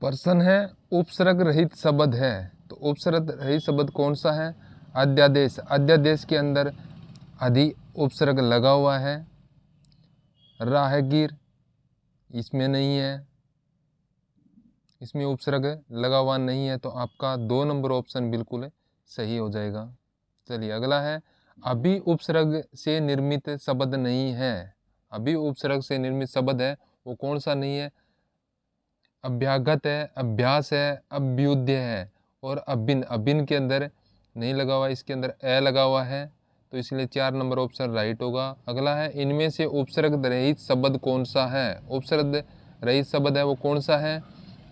प्रश्न है उपसर्ग रहित शब्द है, तो उपसर्ग रहित शब्द कौन सा है? अध्यादेश। अध्यादेश के अंदर अधि उपसर्ग लगा हुआ है। राहगीर इसमें नहीं है, इसमें उपसर्ग लगा हुआ नहीं है, तो आपका 2 नंबर ऑप्शन बिल्कुल सही हो जाएगा। चलिए अगला है अभी उपसर्ग से निर्मित शब्द नहीं है। अभी उपसर्ग से निर्मित शब्द है वो कौन सा नहीं है? अभ्यागत है, अभ्यास है, अभ्युदय है और अभिन्न। अभिन्न के अंदर नहीं लगा हुआ, इसके अंदर ए लगा हुआ है, तो इसलिए 4 नंबर ऑप्शन राइट होगा। अगला है इनमें से उपसर्ग रहित शब्द कौन सा है? उपसर्ग रहित शब्द है वो कौन सा है?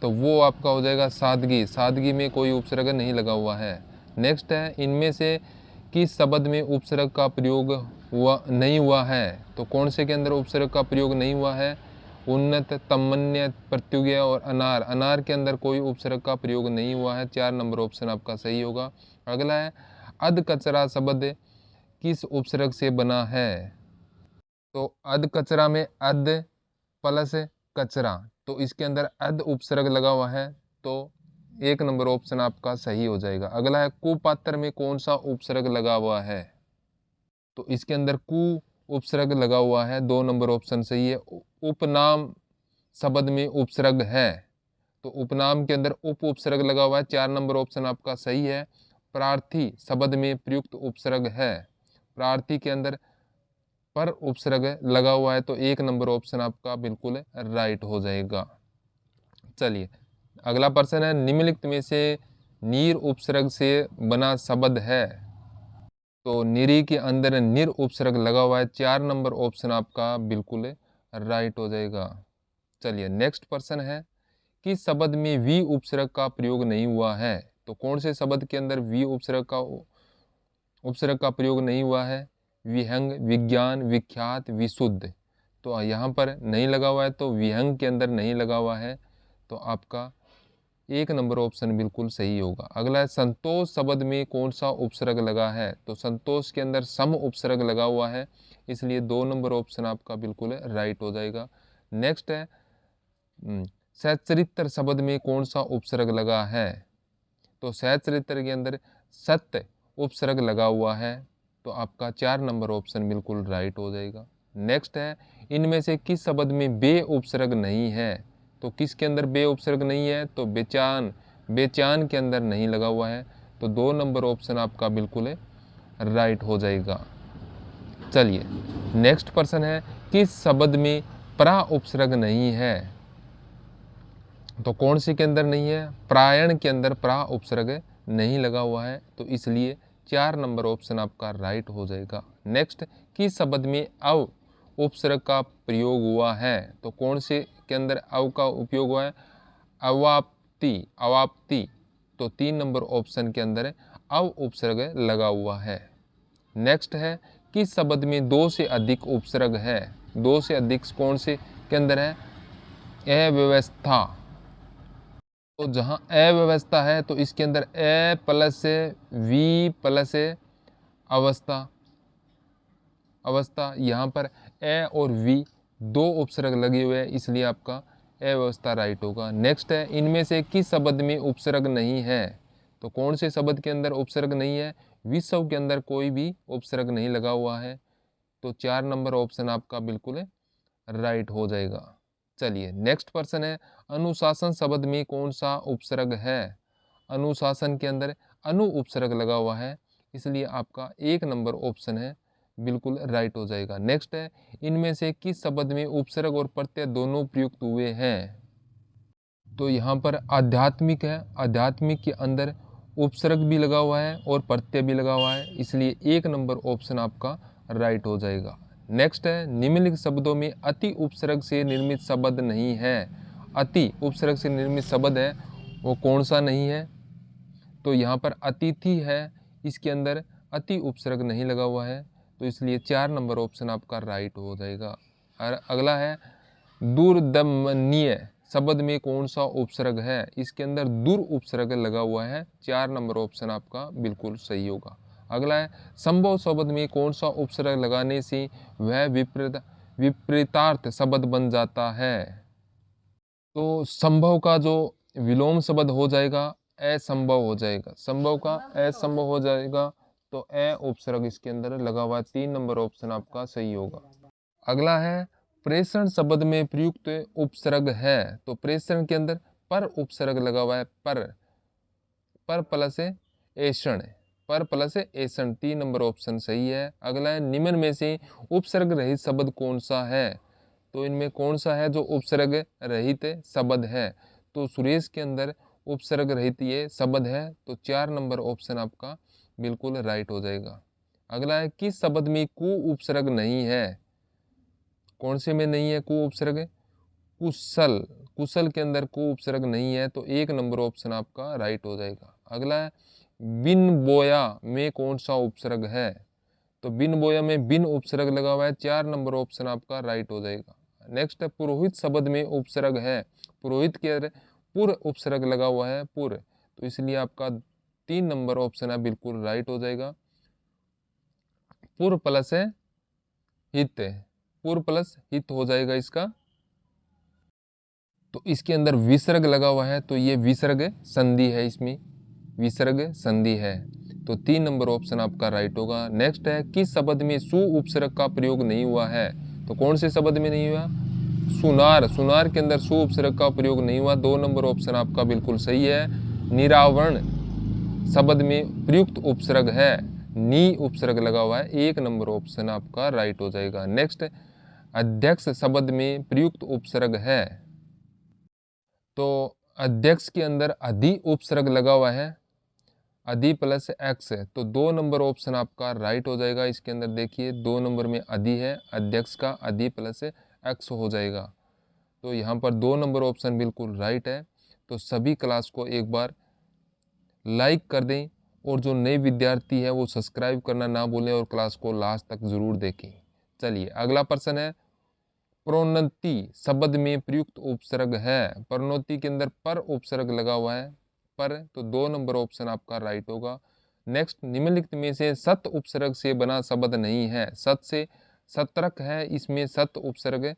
तो वो आपका हो जाएगा सादगी। सादगी में कोई उपसर्ग नहीं लगा हुआ है। नेक्स्ट है इनमें से किस शब्द में उपसर्ग का प्रयोग नहीं हुआ है? तो कौन से के अंदर उपसर्ग का प्रयोग नहीं हुआ है? उन्नत, तमन्य, प्रत्युग्य और अनार। अनार के अंदर कोई उपसर्ग का प्रयोग नहीं हुआ है। 4 नंबर ऑप्शन आपका सही होगा। अगला है अध कचरा शब्द किस उपसर्ग से बना है? तो अध कचरा में अध प्लस कचरा, तो इसके अंदर अध उपसर्ग लगा हुआ है, तो 1 नंबर ऑप्शन आपका सही हो जाएगा। अगला है कुपात्र में कौन सा उपसर्ग लगा हुआ है? तो इसके अंदर कु उपसर्ग लगा हुआ है, 2 नंबर ऑप्शन सही है। उपनाम शब्द में उपसर्ग है, तो उपनाम के अंदर उप उपसर्ग लगा हुआ है, 4 नंबर ऑप्शन आपका सही है। प्रार्थी शब्द में प्रयुक्त उपसर्ग है, प्रार्थी के अंदर पर उपसर्ग लगा हुआ है, तो 1 नंबर ऑप्शन आपका बिल्कुल राइट हो जाएगा। चलिए अगला प्रश्न है निम्नलिखित में से नीर उपसर्ग से बना शब्द है? तो निरी के अंदर निर उपसर्ग लगा हुआ है, 4 नंबर ऑप्शन आपका बिल्कुल राइट हो जाएगा। चलिए नेक्स्ट प्रश्न है कि शब्द में वी उपसर्ग का प्रयोग नहीं हुआ है? तो कौन से शब्द के अंदर वी उपसर्ग का प्रयोग नहीं हुआ है? विहंग, विज्ञान, विख्यात, विशुद्ध। तो यहाँ पर नहीं लगा हुआ है, तो विहंग के अंदर नहीं लगा हुआ है, तो आपका 1 नंबर ऑप्शन बिल्कुल सही होगा। अगला है संतोष शब्द में कौन सा उपसर्ग लगा है? तो संतोष के अंदर सम उपसर्ग लगा हुआ है, इसलिए 2 नंबर ऑप्शन आपका बिल्कुल राइट हो जाएगा। नेक्स्ट है सच्चरित्र शब्द में कौन सा उपसर्ग लगा है? तो सच्चरित्र के अंदर सत्य उपसर्ग लगा हुआ है, तो आपका 4 नंबर ऑप्शन बिल्कुल राइट हो जाएगा। नेक्स्ट है इनमें से किस शब्द में बे उपसर्ग नहीं है? तो किसके अंदर बे उपसर्ग नहीं है? तो बेचान, बेचान के अंदर नहीं लगा हुआ है, तो 2 नंबर ऑप्शन आपका बिल्कुल राइट हो जाएगा। चलिए नेक्स्ट प्रश्न है किस शब्द में प्रा उपसर्ग नहीं है? तो कौन सी के अंदर नहीं है? प्रायण के अंदर प्रा उपसर्ग नहीं लगा हुआ है, तो इसलिए 4 नंबर ऑप्शन आपका राइट हो जाएगा। नेक्स्ट किस शब्द में अव उपसर्ग का प्रयोग हुआ है? तो कौन से के अंदर अव का उपयोग हुआ है? अवाप्ति, अवाप्ति, तो 3 नंबर ऑप्शन के अंदर अव उपसर्ग लगा हुआ है। नेक्स्ट है किस शब्द में 2 से अधिक उपसर्ग है? 2 से अधिक कौन से के अंदर है? अव्यवस्था। तो जहाँ अव्यवस्था है तो इसके अंदर ए प्लस वी प्लस अवस्था, अवस्था, यहाँ पर ए और वी 2 उपसर्ग लगे हुए हैं, इसलिए आपका अव्यवस्था राइट होगा। नेक्स्ट है इनमें से किस शब्द में उपसर्ग नहीं है? तो कौन से शब्द के अंदर उपसर्ग नहीं है? विश्व के अंदर कोई भी उपसर्ग नहीं लगा हुआ है, तो 4 नंबर ऑप्शन आपका बिल्कुल राइट हो जाएगा। चलिए नेक्स्ट प्रश्न है अनुशासन शब्द में कौन सा उपसर्ग है? अनुशासन के अंदर अनु उपसर्ग लगा हुआ है, इसलिए आपका 1 नंबर ऑप्शन है बिल्कुल राइट हो जाएगा। नेक्स्ट है इनमें से किस शब्द में उपसर्ग और प्रत्यय दोनों प्रयुक्त हुए हैं? तो यहाँ पर आध्यात्मिक है, आध्यात्मिक के अंदर उपसर्ग भी लगा हुआ है और प्रत्यय भी लगा हुआ है, इसलिए 1 नंबर ऑप्शन आपका राइट हो जाएगा। नेक्स्ट है निम्नलिखित शब्दों में अति उपसर्ग से निर्मित शब्द नहीं है? अति उपसर्ग से निर्मित शब्द है वो कौन सा नहीं है? तो यहाँ पर अतिथि है, इसके अंदर अति उपसर्ग नहीं लगा हुआ है, तो इसलिए 4 नंबर ऑप्शन आपका राइट हो जाएगा। और अगला है दुर्दमनीय शब्द में कौन सा उपसर्ग है? इसके अंदर दुर उपसर्ग लगा हुआ है, 4 नंबर ऑप्शन आपका बिल्कुल सही होगा। अगला है संभव शब्द में कौन सा उपसर्ग लगाने से वह विपरीतार्थ शब्द बन जाता है? तो संभव का जो विलोम शब्द हो जाएगा असंभव हो जाएगा, संभव का असंभव हो जाएगा, तो अ उपसर्ग इसके अंदर लगा हुआ है। 3 नंबर ऑप्शन आपका सही होगा। अगला है प्रेषण शब्द में प्रयुक्त उपसर्ग है, तो प्रेषण के अंदर पर उपसर्ग लगा हुआ है, पर प्लस ऐषण, पर प्लस ऐषण, 3 नंबर ऑप्शन सही है। अगला है निम्न में से उपसर्ग रहित शब्द कौन सा है, तो इनमें कौन सा है जो उपसर्ग रहित शब्द है, तो सुरेश के अंदर उपसर्ग रहित ये शब्द है, तो 4 नंबर ऑप्शन आपका बिल्कुल राइट हो जाएगा। अगला है किस शब्द में कु उपसर्ग नहीं है, कौन से में नहीं है कु उपसर्ग, कुशल, कुशल के अंदर को उपसर्ग नहीं है, तो 1 नंबर ऑप्शन आपका राइट हो जाएगा। अगला है बिन बोया में कौन सा उपसर्ग है, तो बिन बोया में बिन उपसर्ग लगा हुआ है, 4 नंबर ऑप्शन आपका राइट हो जाएगा। नेक्स्ट है पुरोहित शब्द में उपसर्ग है, पुरोहित के अंदर पुर उपसर्ग लगा हुआ है, पुर, तो इसलिए आपका 3 नंबर ऑप्शन है बिल्कुल राइट हो जाएगा। पुर प्लस है हित, पुर प्लस हित हो जाएगा इसका। तो इसके अंदर विसर्ग लगा हुआ है, तो ये विसर्ग संधि है, इसमें विसर्ग संधि है, तो 3 नंबर ऑप्शन आपका राइट होगा। नेक्स्ट है किस शब्द में सु उपसर्ग का प्रयोग नहीं हुआ है, तो कौन से शब्द में नहीं हुआ, सुनार, सुनार के अंदर सु उपसर्ग का प्रयोग नहीं हुआ, 2 नंबर ऑप्शन आपका बिल्कुल सही है। निरावरण शब्द में प्रयुक्त उपसर्ग है, नी उपसर्ग लगा हुआ है, 1 नंबर ऑप्शन आपका राइट हो जाएगा। नेक्स्ट अध्यक्ष शब्द में प्रयुक्त उपसर्ग है, तो अध्यक्ष के अंदर अधि उपसर्ग लगा हुआ है, अधि प्लस एक्स है, तो 2 नंबर ऑप्शन आपका राइट हो जाएगा। इसके अंदर देखिए 2 नंबर में अधि है, अध्यक्ष का अधि प्लस एक्स हो जाएगा, तो यहाँ पर 2 नंबर ऑप्शन बिल्कुल राइट है। तो सभी क्लास को एक बार लाइक कर दें, और जो नए विद्यार्थी है वो सब्सक्राइब करना ना भूलें, और क्लास को लास्ट तक ज़रूर देखें। चलिए अगला प्रश्न है प्रोन्नति शब्द में प्रयुक्त उपसर्ग है, प्रोन्नति के अंदर पर उपसर्ग लगा हुआ है, पर, तो 2 नंबर ऑप्शन आपका राइट होगा। नेक्स्ट निम्नलिखित में से सत उपसर्ग से बना शब्द नहीं है, सत से सतर्क है, इसमें सत उपसर्ग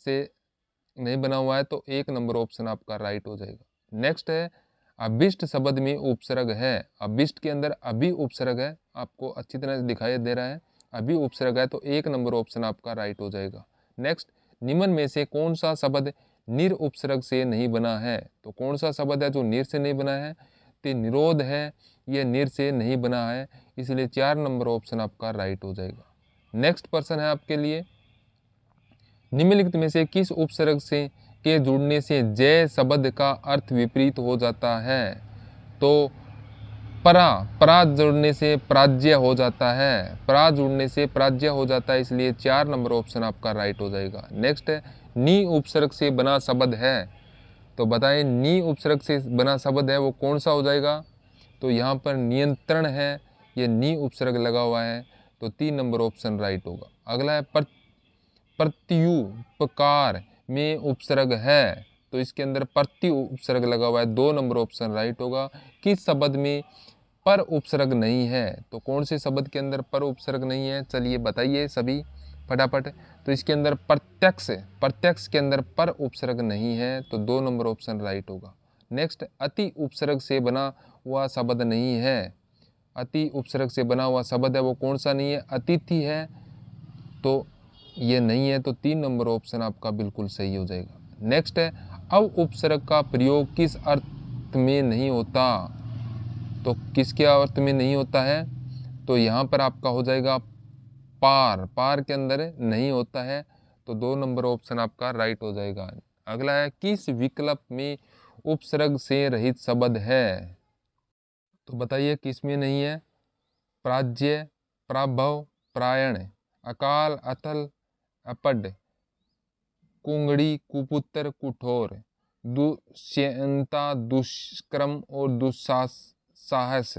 से नहीं बना हुआ है, तो 1 नंबर ऑप्शन आपका राइट हो जाएगा। नेक्स्ट है अभिष्ट शब्द में उपसर्ग है, अभिष्ट के अंदर अभी उपसर्ग है, आपको अच्छी तरह से दिखाई दे रहा है, अभी उपसर्ग है, तो 1 नंबर ऑप्शन आपका राइट हो जाएगा। नेक्स्ट निम्न में से कौन सा शब्द निर उपसर्ग से नहीं बना है, तो कौन सा शब्द है जो निर से नहीं बना है, तो निरोध है, ये निर से नहीं बना है, इसलिए 4 नंबर ऑप्शन आपका राइट हो जाएगा। नेक्स्ट प्रश्न है आपके लिए निम्नलिखित में से किस उपसर्ग से के जुड़ने से जय शब्द का अर्थ विपरीत हो जाता है, तो परा जुड़ने से प्राज्य हो जाता है, परा जुड़ने से प्राज्य हो जाता है, इसलिए 4 नंबर ऑप्शन आपका राइट हो जाएगा। नेक्स्ट है नी उपसर्ग से बना शब्द है, तो बताएं नी उपसर्ग से बना शब्द है वो कौन सा हो जाएगा, तो यहाँ पर नियंत्रण है, ये नी उपसर्ग लगा हुआ है, तो 3 नंबर ऑप्शन राइट होगा। अगला है प्रत्युपकार में उपसर्ग है, तो इसके अंदर प्रत्यु उपसर्ग लगा हुआ है, 2 नंबर ऑप्शन राइट होगा। किस शब्द में पर उपसर्ग नहीं है, तो कौन से शब्द के अंदर पर उपसर्ग नहीं है, चलिए बताइए सभी फटाफट, तो इसके अंदर प्रत्यक्ष, प्रत्यक्ष के अंदर पर उपसर्ग नहीं है, तो 2 नंबर ऑप्शन राइट होगा। नेक्स्ट अति उपसर्ग से बना हुआ शब्द नहीं है, अति उपसर्ग से बना हुआ शब्द है वो कौन सा नहीं है, अतिथि है, तो ये नहीं है, तो 3 नंबर ऑप्शन आपका बिल्कुल सही हो जाएगा। नेक्स्ट है अब उपसर्ग का प्रयोग किस अर्थ में नहीं होता, तो किसके अर्थ में नहीं होता है, तो यहाँ पर आपका हो जाएगा पार, पार के अंदर नहीं होता है, तो 2 नंबर ऑप्शन आपका राइट हो जाएगा। अगला है किस विकल्प में उपसर्ग से रहित शब्द है, तो बताइए किस में नहीं है, प्राज्य, प्राभव, प्रायण, अकाल, अथल, अपड, कुंगड़ी, कुपुत्र, कुठोर, दुष्यंता, दुष्क्रम और दुस्साहस,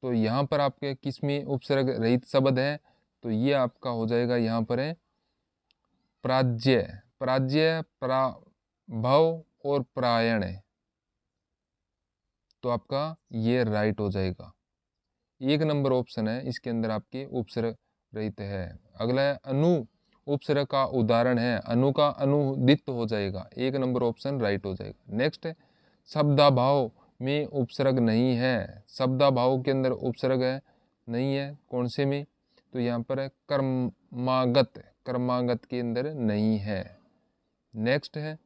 तो यहाँ पर आपके किस में उपसर्ग रहित शब्द है, तो ये आपका हो जाएगा यहाँ पर है प्राज्य, प्राज्य, प्राभव और प्रायण, तो आपका ये राइट हो जाएगा। 1 नंबर ऑप्शन है इसके अंदर आपके उपसर्ग रहित है। अगला है अनु उपसर्ग का उदाहरण है, अनु का अनुदित हो जाएगा, 1 नंबर ऑप्शन राइट हो जाएगा। नेक्स्ट शब्दाभाव में उपसर्ग नहीं है, शब्दाभाव के अंदर उपसर्ग है नहीं है। कौन से में? तो यहाँ पर है कर्मागत, कर्मागत के अंदर नहीं है। नेक्स्ट है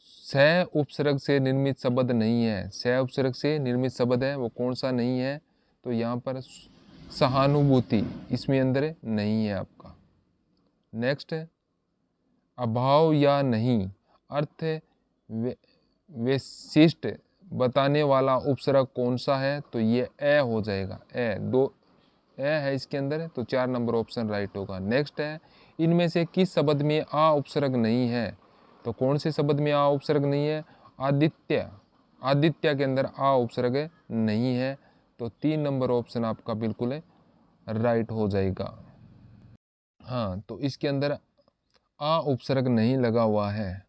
स उपसर्ग से निर्मित शब्द नहीं है, स उपसर्ग से निर्मित शब्द है वो कौन सा नहीं है? तो यहाँ पर सहानुभूति इसमें अंदर नहीं है आपका। नेक्स्ट है अभाव या नहीं, अर्थ विशिष्ट बताने वाला उपसर्ग कौन सा है? तो ये ए हो जाएगा, ए, दो ए है इसके अंदर, तो 4 नंबर ऑप्शन राइट होगा। नेक्स्ट है इनमें से किस शब्द में आ उपसर्ग नहीं है? तो कौन से शब्द में आ उपसर्ग नहीं है? आदित्य, आदित्य के अंदर आ उपसर्ग नहीं है, तो 3 नंबर ऑप्शन आपका बिल्कुल राइट हो जाएगा। हाँ, तो इसके अंदर आ उपसर्ग नहीं लगा हुआ है।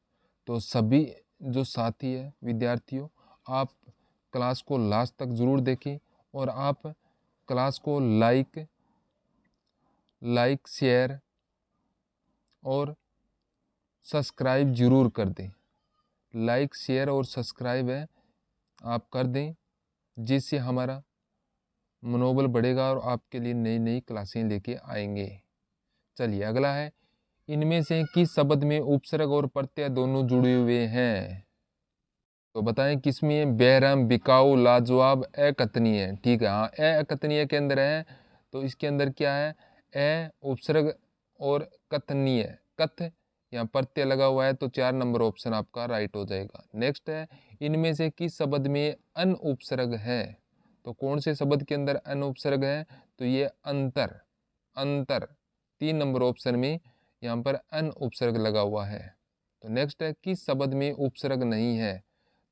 तो सभी जो साथी है विद्यार्थियों, आप क्लास को लास्ट तक ज़रूर देखें और आप क्लास को लाइक शेयर और सब्सक्राइब ज़रूर कर दें। लाइक शेयर और सब्सक्राइब है आप कर दें, जिससे हमारा मनोबल बढ़ेगा और आपके लिए नई नई क्लासें लेके आएंगे। चलिए अगला है इनमें से किस शब्द में उपसर्ग और प्रत्यय दोनों जुड़े हुए हैं? तो बताएं किसमें? बेरहम, बिकाऊ, लाजवाब, अकथनीय। ठीक है, हाँ, अकथनीय के अंदर है। तो इसके अंदर क्या है? ए उपसर्ग और कथनीय, कथ यहाँ प्रत्यय लगा हुआ है, तो 4 नंबर ऑप्शन आपका राइट हो जाएगा। नेक्स्ट है इनमें से किस शब्द में अन उपसर्ग है? तो कौन से शब्द के अंदर अन उपसर्ग है? तो ये अंतर, अंतर 3 नंबर ऑप्शन में यहाँ पर अन उपसर्ग लगा हुआ है। तो नेक्स्ट है किस शब्द में उपसर्ग नहीं है?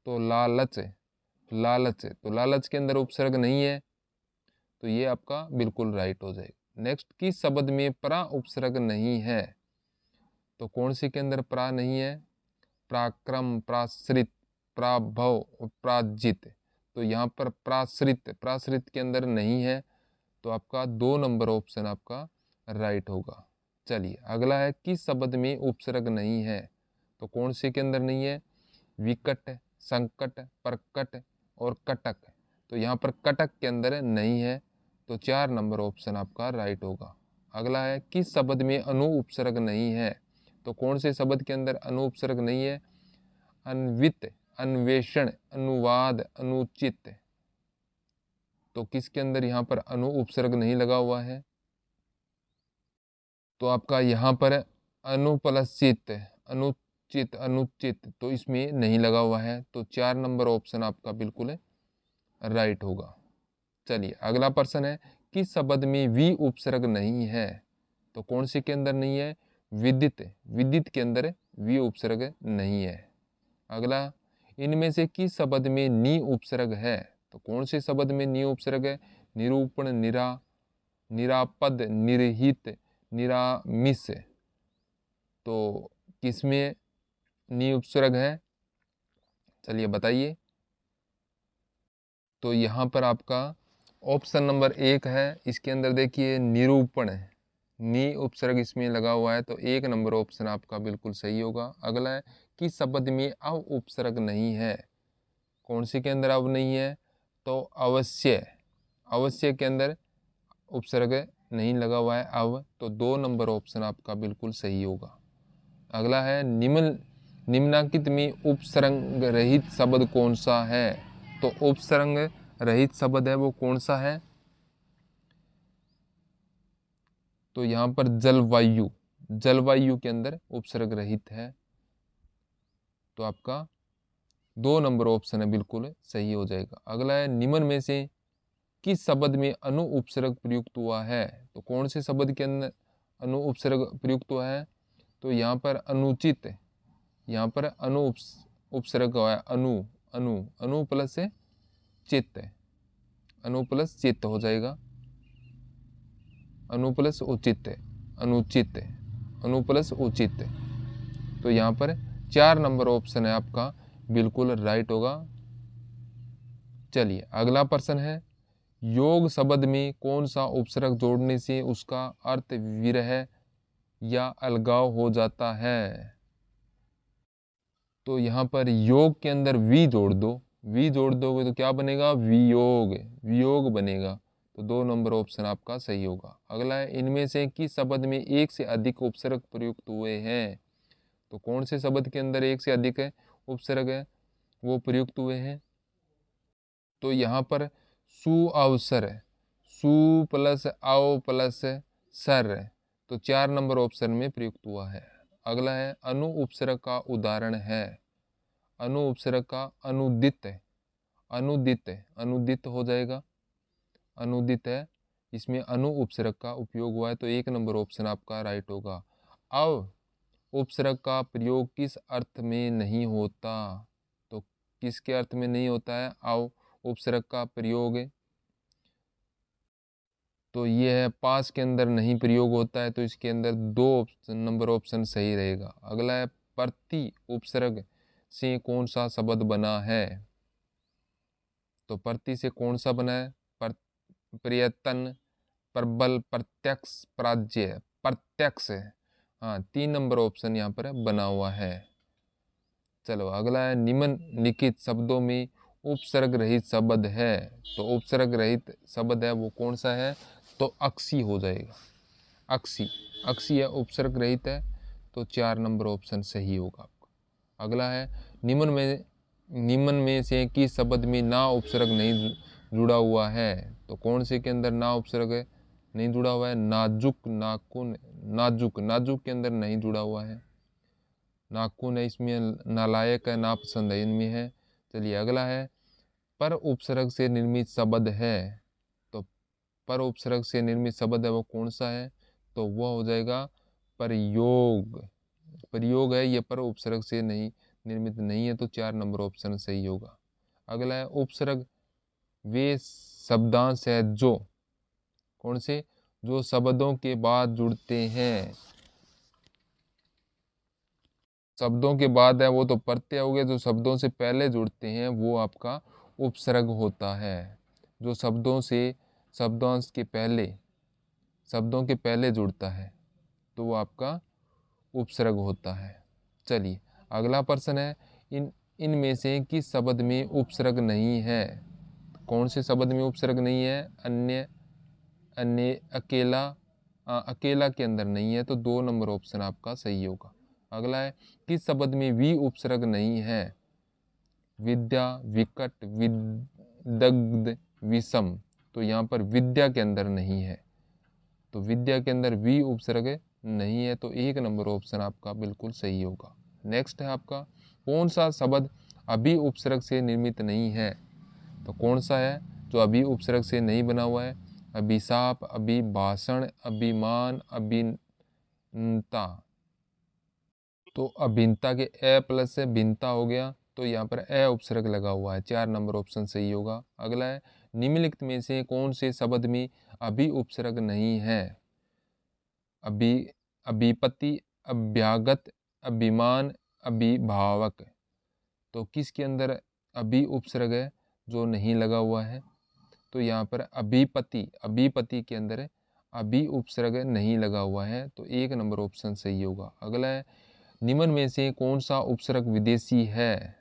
तो लालच, लालच, तो लालच के अंदर उपसर्ग नहीं है, तो ये आपका बिल्कुल राइट हो जाएगा। नेक्स्ट किस शब्द में प्रा उपसर्ग नहीं है? तो कौन से के अंदर प्रा नहीं है? प्राक्रम, प्राश्रित, प्राभव, प्राजित। तो यहाँ पर प्राश्रित, प्राश्रित के अंदर नहीं है, तो आपका 2 नंबर ऑप्शन आपका राइट होगा। चलिए अगला है किस शब्द में उपसर्ग नहीं है? तो कौन से के अंदर नहीं है? विकट, संकट, प्रकट और कटक। तो यहाँ पर कटक के अंदर नहीं है, तो 4 नंबर ऑप्शन आपका राइट होगा। अगला है किस शब्द में अनु उपसर्ग नहीं है? तो कौन से शब्द के अंदर अनु उपसर्ग नहीं है? अन्वित, अन्वेषण, अनुवाद, अनुचित। तो किसके अंदर यहाँ पर अनु उपसर्ग नहीं लगा हुआ है? तो आपका यहाँ पर अनुपलसित, अनुचित, अनुचित, तो इसमें नहीं लगा हुआ है, तो 4 नंबर ऑप्शन आपका बिल्कुल राइट होगा। चलिए अगला प्रश्न है किस शब्द में वी उपसर्ग नहीं है? तो कौन से के अंदर नहीं है? विदित, विदित के अंदर वी उपसर्ग नहीं है। अगला इनमें से किस शब्द में नी उपसर्ग है? तो कौन से शब्द में नी उपसर्ग है? निरूपण, निरापद, निर्हित, निरामिष। तो किसमें नी उपसर्ग है? चलिए बताइए। तो यहाँ पर आपका ऑप्शन नंबर 1 है, इसके अंदर देखिए निरूपण है, नी उपसर्ग इसमें लगा हुआ है, तो 1 नंबर ऑप्शन आपका बिल्कुल सही होगा। अगला है किस शब्द में अव उपसर्ग नहीं है? कौन से के अंदर अव नहीं है? तो अवश्य, अवश्य के अंदर उपसर्ग नहीं लगा हुआ है अव, तो 2 नंबर ऑप्शन आपका बिल्कुल सही होगा। अगला है निम्नांकित में उपसर्ग रहित शब्द कौन सा है? तो उपसर्ग रहित शब्द है वो कौन सा है? तो यहाँ पर जलवायु, जलवायु के अंदर उपसर्ग रहित है, तो आपका 2 नंबर ऑप्शन है बिल्कुल सही हो जाएगा। अगला है निम्न में से किस शब्द में अनु उपसर्ग प्रयुक्त हुआ है? तो कौन से शब्द के अंदर अनु उपसर्ग प्रयुक्त हुआ है? तो यहाँ पर अनुचित, यहाँ पर अनु उपसर्ग हुआ है, अनु, अनु, अनु प्लस से चित्त, अनु प्लस चित्त हो जाएगा, अनु प्लस उचित, अनुचित, अनु प्लस उचित। तो यहाँ पर 4 नंबर ऑप्शन है आपका बिल्कुल राइट होगा। चलिए अगला प्रश्न है योग शब्द में कौन सा उपसर्ग जोड़ने से उसका अर्थ विरह या अलगाव हो जाता है? तो यहाँ पर योग के अंदर वी जोड़ दो, वी जोड़ दोगे तो क्या बनेगा, वियोग, वियोग बनेगा। तो 2 नंबर ऑप्शन आपका सही होगा। अगला है, इनमें से किस शब्द में एक से अधिक उपसर्ग प्रयुक्त हुए हैं। तो कौन से शब्द के अंदर एक से अधिक है उपसर्ग है वो प्रयुक्त हुए हैं। तो यहाँ पर सु अवसर है, सु प्लस अव प्लस सर है, तो 4 नंबर ऑप्शन में प्रयुक्त हुआ है। अगला है, अनु उपसर्ग का उदाहरण है। अनु उपसर्ग का अनुदित है, अनुदित है, अनुदित हो जाएगा, अनुदित है, इसमें अनु उपसर्ग का उपयोग हुआ है, तो 1 नंबर ऑप्शन आपका राइट होगा। अव उपसर्ग का प्रयोग किस अर्थ में नहीं होता। तो किसके अर्थ में नहीं होता है अव उपसर्ग का प्रयोग, तो ये है पास के अंदर नहीं प्रयोग होता है, तो इसके अंदर 2 नंबर ऑप्शन सही रहेगा। अगला है, प्रति उपसर्ग से कौन सा शब्द बना है। तो प्रति से कौन सा बना है, प्रयत्न, प्रबल, प्रत्यक्ष, प्राज्य, प्रत्यक्ष है। हाँ, 3 नंबर ऑप्शन यहाँ पर बना हुआ है। चलो अगला है, निम्नलिखित शब्दों में उपसर्ग रहित शब्द है। तो उपसर्ग रहित शब्द है वो कौन सा है, तो अक्षी हो जाएगा, अक्षी, अक्षी है, उपसर्ग रहित है, तो 4 नंबर ऑप्शन सही होगा आपका। अगला है, निम्न में से किस शब्द में ना उपसर्ग नहीं जुड़ा हुआ है। तो कौन से के अंदर ना उपसर्ग है नहीं जुड़ा हुआ है, नाजुक, नाखून, नाजुक, नाजुक के अंदर नहीं जुड़ा हुआ है, नाखून है इसमें, नालायक है, नापसंद है इनमें है। चलिए अगला है, पर उपसर्ग से निर्मित शब्द है। तो पर उपसर्ग से निर्मित शब्द है वो कौन सा है, तो वह हो जाएगा प्रयोग, प्रयोग है ये, पर उपसर्ग से नहीं निर्मित नहीं है, तो 4 नंबर ऑप्शन सही होगा। अगला है, उपसर्ग वे शब्दांश है जो, कौन से, जो शब्दों के बाद जुड़ते हैं। शब्दों के बाद है वो तो प्रत्यय हो गए, जो शब्दों से पहले जुड़ते हैं वो आपका उपसर्ग होता है। जो शब्दों से, शब्दांश के पहले, शब्दों के पहले जुड़ता है तो वो आपका उपसर्ग होता है। चलिए अगला प्रश्न है, इनमें से किस शब्द में उपसर्ग नहीं है। कौन से शब्द में उपसर्ग नहीं है, अन्य, अन्य, अकेला, अकेला के अंदर नहीं है, तो 2 नंबर ऑप्शन आपका सही होगा। अगला है, किस शब्द में वी उपसर्ग नहीं है। विद्या, विकट, विदग्ध, विषम, तो यहाँ पर विद्या के अंदर नहीं है, तो विद्या के अंदर वी उपसर्ग नहीं है, तो 1 नंबर ऑप्शन आपका बिल्कुल सही होगा। नेक्स्ट है आपका, कौन सा शब्द अभी उपसर्ग से निर्मित नहीं है। तो कौन सा है जो अभी उपसर्ग से नहीं बना हुआ है, अभिशाप, अभिभाषण, अभिमान, अभिन्नता। तो अभिन्नता के ए प्लस से भिन्नता हो गया, तो यहाँ पर ए उपसर्ग लगा हुआ है, 4 नंबर ऑप्शन सही होगा। अगला है, निम्नलिखित में से कौन से शब्द में अभी उपसर्ग नहीं है। अभी, अभिपति, अभ्यागत, अभिमान, अभिभावक, तो किसके अंदर अभी उपसर्ग है जो नहीं लगा हुआ है। तो यहाँ पर अभिपति, अभिपति के अंदर अभी उपसर्ग नहीं लगा हुआ है, तो 1 नंबर ऑप्शन सही होगा। अगला है, निम्न में से कौन सा उपसर्ग विदेशी है।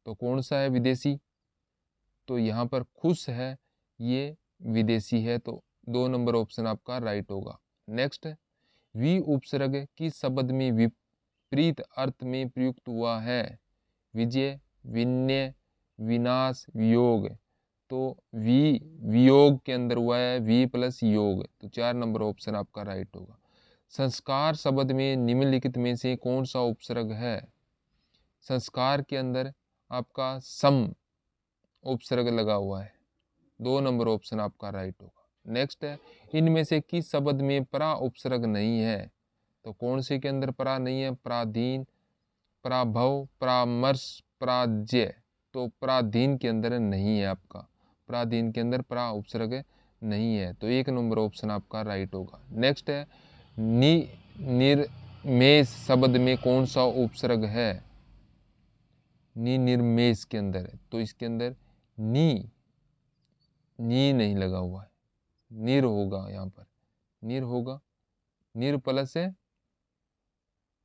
तो कौन सा है विदेशी, तो यहाँ पर खुश है, ये विदेशी है, तो 2 नंबर ऑप्शन आपका राइट होगा। नेक्स्ट, वी उपसर्ग किस शब्द में विपरीत अर्थ में प्रयुक्त हुआ है। विजय, विनय, विनाश, वियोग, तो वियोग के अंदर हुआ है वी प्लस योग, तो 4 नंबर ऑप्शन आपका राइट होगा। संस्कार शब्द में निम्नलिखित में से कौन सा उपसर्ग है। संस्कार के अंदर आपका सम उपसर्ग लगा हुआ है, 2 नंबर ऑप्शन आपका राइट होगा। नेक्स्ट है, इनमें से किस शब्द में परा उपसर्ग नहीं है। तो कौन से के अंदर परा नहीं है, पराधीन, पराभव, परामर्श, पराजय, तो पराधीन के अंदर नहीं है आपका, पराधीन के अंदर परा उपसर्ग नहीं है, तो 1 नंबर ऑप्शन आपका राइट होगा। नेक्स्ट है, निर्मेश शब्द में कौन सा उपसर्ग है। निर्मेश के अंदर है, तो इसके अंदर नी नहीं लगा हुआ है, निर होगा, यहाँ पर निर होगा, निर प्लस है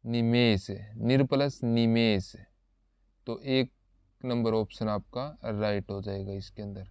निमेष, निर प्लस निमेष, तो 1 नंबर ऑप्शन आपका राइट हो जाएगा इसके अंदर।